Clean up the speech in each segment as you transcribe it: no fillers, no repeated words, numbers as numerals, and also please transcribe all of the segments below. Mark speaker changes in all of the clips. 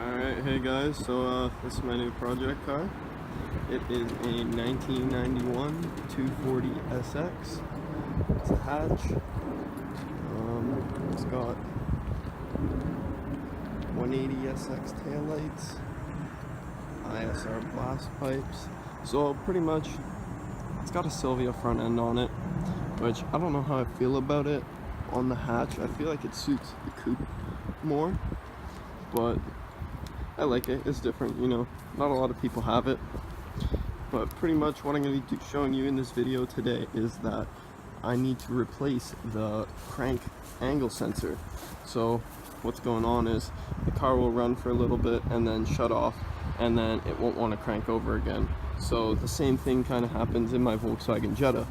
Speaker 1: Alright, hey guys, so this is my new project car. It is a 1991 240 SX. It's a hatch. It's got 180 SX taillights, ISR blast pipes. So pretty much, it's got a Sylvia front end on it, which I don't know how I feel about it on the hatch. I feel like it suits the coupe more, but I like it. It's different, you know. Not a lot of people have it. But pretty much what I'm going to be showing you in this video today is that I need to replace the crank angle sensor. So what's going on is the car will run for a little bit and then shut off, and then it won't want to crank over again. So the same thing kind of happens in my Volkswagen Jetta.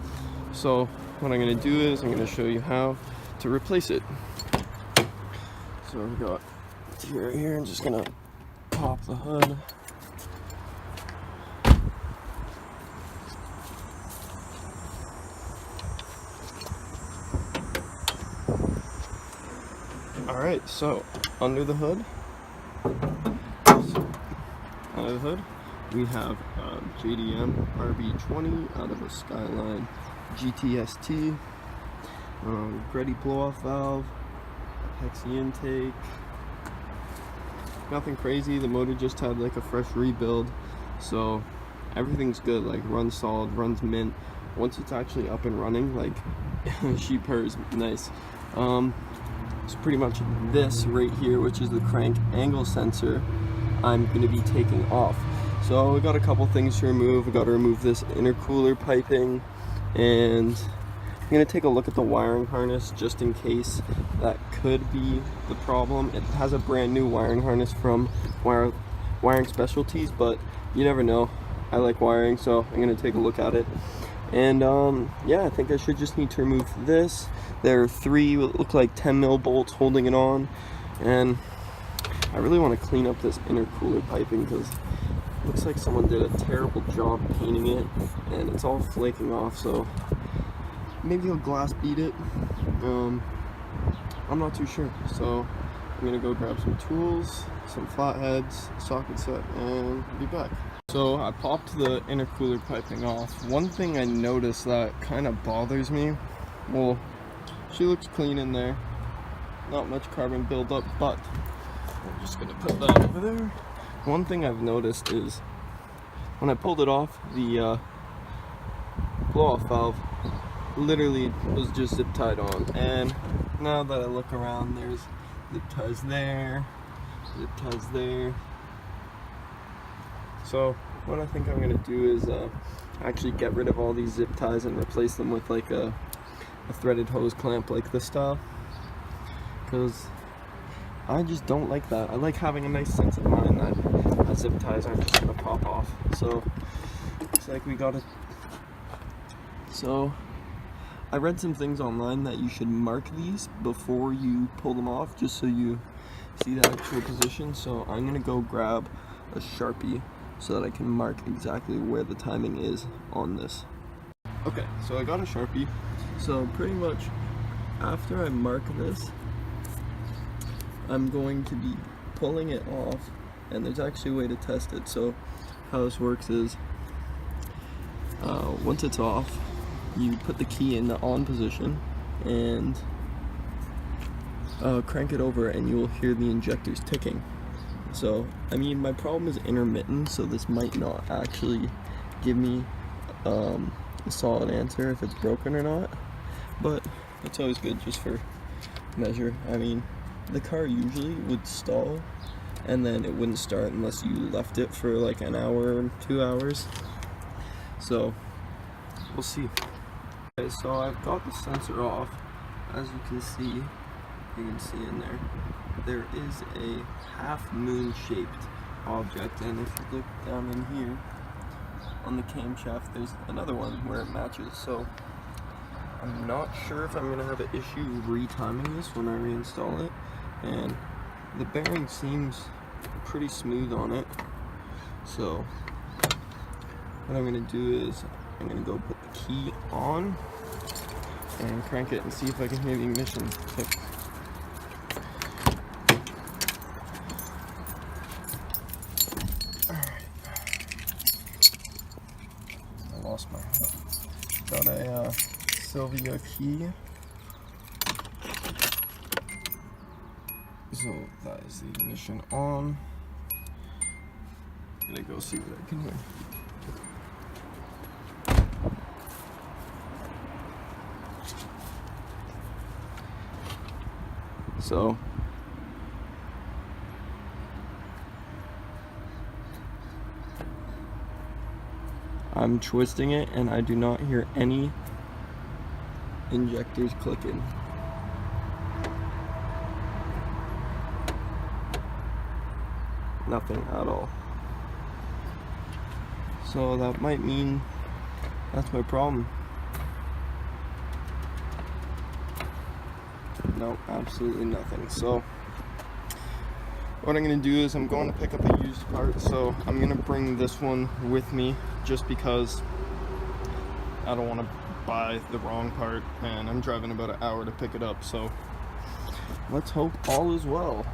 Speaker 1: So what I'm going to do is I'm going to show you how to replace it. So we've got here, I'm just going to pop the hood. Alright, so under the hood we have JDM RB20 out of a Skyline GTST, Greddy blow-off valve, Hexi intake. Nothing crazy. The motor just had like a fresh rebuild, so everything's good. Like, runs solid, runs mint. Once it's actually up and running, like she purrs nice. So pretty much this right here, which is the crank angle sensor, I'm going to be taking off. So we got a couple things to remove. We got to remove this intercooler piping, and I'm going to take a look at the wiring harness just in case that could be the problem. It has a brand new wiring harness from Wiring Specialties, but you never know. I like wiring, so I'm going to take a look at it. And yeah, I think I should just need to remove this. There are 3 what look like 10 mil bolts holding it on, and I really want to clean up this intercooler piping because it looks like someone did a terrible job painting it, and it's all flaking off. So maybe I'll glass bead it. I'm not too sure. So I'm gonna go grab some tools, some flatheads, socket set, and be back. So I popped the intercooler piping off. One thing I noticed that kind of bothers me, well, she looks clean in there, not much carbon buildup, but I'm just gonna put that over there. One thing I've noticed is when I pulled it off, the blow-off valve literally was just zip tied on, and now that I look around, there's zip ties there, zip ties there. So what I think I'm gonna do is actually get rid of all these zip ties and replace them with like a threaded hose clamp like this style, because I just don't like that. I like having a nice sense of mind that zip ties aren't just gonna pop off. So it's like we got it. So I read some things online that you should mark these before you pull them off, just so you see the actual position. So I'm gonna go grab a Sharpie so that I can mark exactly where the timing is on this. Okay, so I got a Sharpie. So pretty much after I mark this, I'm going to be pulling it off, and there's actually a way to test it. So how this works is once it's off, you put the key in the on position and crank it over, and you will hear the injectors ticking. So I mean, my problem is intermittent, so this might not actually give me a solid answer if it's broken or not, but it's always good just for measure. I mean, the car usually would stall and then it wouldn't start unless you left it for like an hour or 2 hours. So we'll see. Okay, so I've got the sensor off. As you can see in there is a half moon shaped object, and if you look down in here on the camshaft, there's another one where it matches. So I'm not sure if I'm gonna have an issue retiming this when I reinstall it, and the bearing seems pretty smooth on it. So what I'm gonna do is I'm gonna go put the key on and crank it and see if I can hear the ignition tick. lost my head. Got a Sylvia key. So that is the ignition on. I'm gonna go see what I can hear. So I'm twisting it and I do not hear any injectors clicking. Nothing at all. So that might mean that's my problem. No, absolutely nothing. So what I'm going to do is I'm going to pick up a used part. So I'm going to bring this one with me just because I don't want to buy the wrong part, and I'm driving about an hour to pick it up. So let's hope all is well.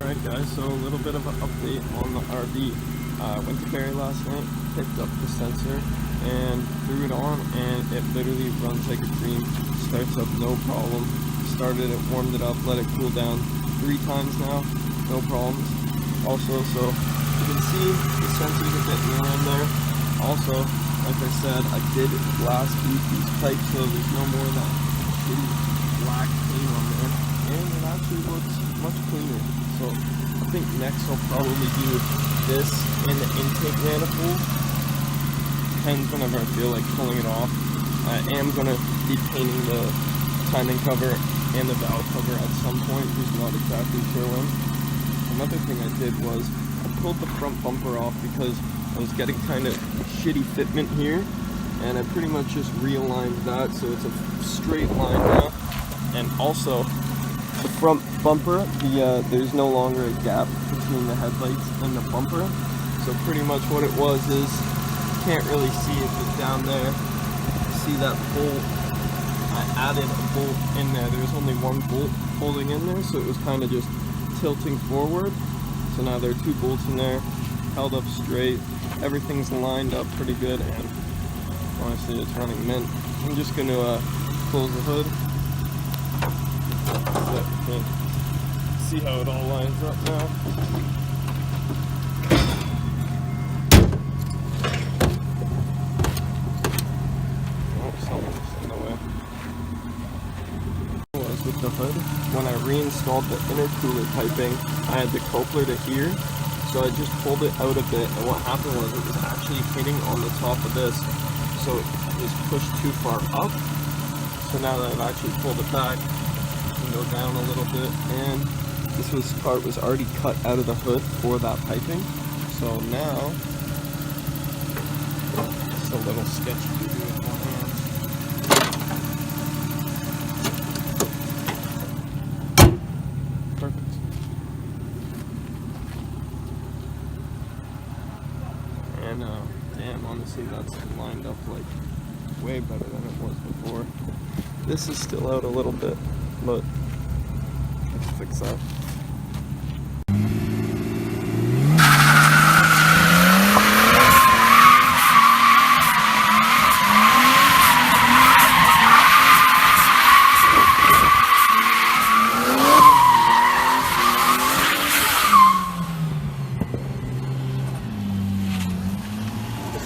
Speaker 1: Alright guys, so a little bit of an update on the RB. Went to Barrie last night, picked up the sensor and threw it on, and it literally runs like a dream. Starts up no problem. Started it, warmed it up, let it cool down 3 times now, no problems. Also, so you can see the sensor's a bit near in there. Also, like I said, I did glass beat these pipes so there's no more of that shitty black paint on there, and it actually looks much cleaner. So I think next I'll probably do this in the intake manifold. Depends whenever I feel like pulling it off. I am going to be painting the timing cover and the valve cover at some point, just not exactly sure when. Another thing I did was I pulled the front bumper off because I was getting kind of shitty fitment here, and I pretty much just realigned that so it's a straight line now. And also the front bumper, there's no longer a gap between the headlights and the bumper. So pretty much what it was is, you can't really see it, but down there, see that bolt? I added a bolt in there. There was only one bolt holding in there, so it was kind of just tilting forward. So now there are 2 bolts in there, held up straight. Everything's lined up pretty good, and honestly, it's running mint. I'm just going to close the hood. So you can see how it all lines up now. Oh, something's in the way. With the hood, when I reinstalled the intercooler piping, I had the coupler to here, so I just pulled it out a bit, and what happened was it was actually hitting on the top of this, so it was pushed too far up. So now that I've actually pulled it back, I can go down a little bit, and this part was already cut out of the hood for that piping. So now it's a little sketchy to do with one hand. Perfect. And damn, honestly, that's lined up like way better than it was before. This is still out a little bit, but let's fix that.